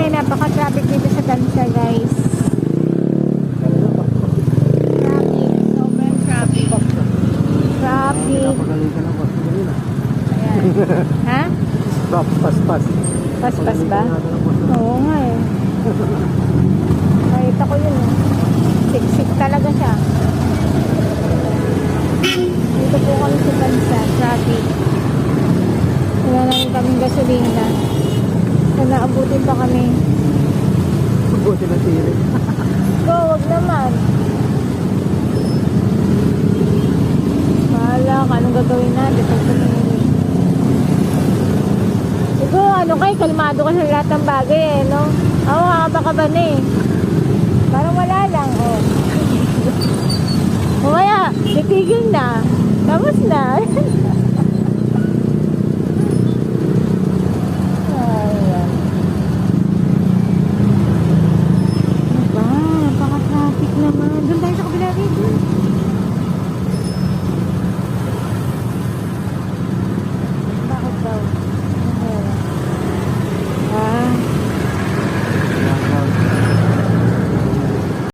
ingay, napaka-traffic dito sa Tansa, guys. Traffic, sobrang traffic. Traffic. Napagaling ka na boss. Ayan. Ha? Stop, pas. Pas-pas ba? Oo nga eh. Nakita ko yun eh. Siksik talaga siya. Dito po kami sa Tansa, traffic. Wala namin kaming gasolina. So, naabutin pa kami. Buti na tiri. Go, wag naman. Bahala ka, anong gagawin natin pag tumingin? Go, ano kay, kalmado ka sa lahat ng bagay eh, no? Oo, baka ka ba na eh. Parang wala lang, oh. Mamaya, titigil na. Tapos na.